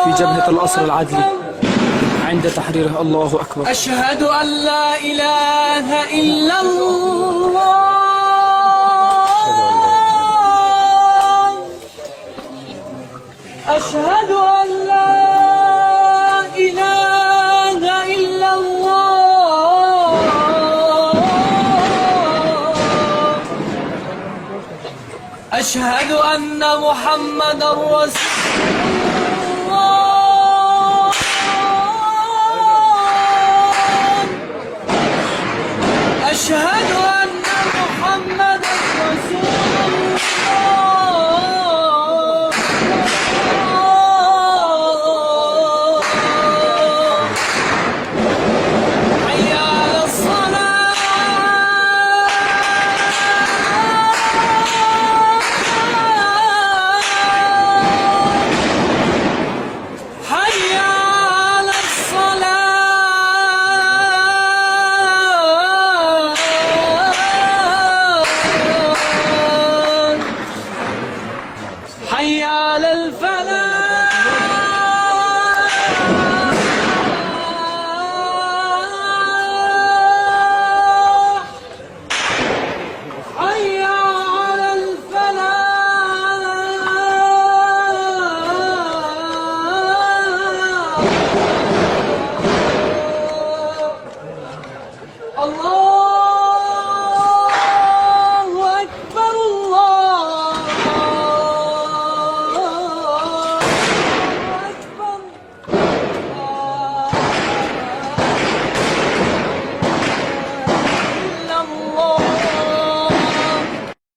في جبهة الأسر العدلي عند تحريره. الله أكبر. أشهد أن لا إله إلا الله. أشهد أن لا إله إلا الله. أشهد أن محمدا رسول الله. أشهد أن محمدا رسول الله. حي على الصلاة. حي على الصلاة. حي على الفلاح.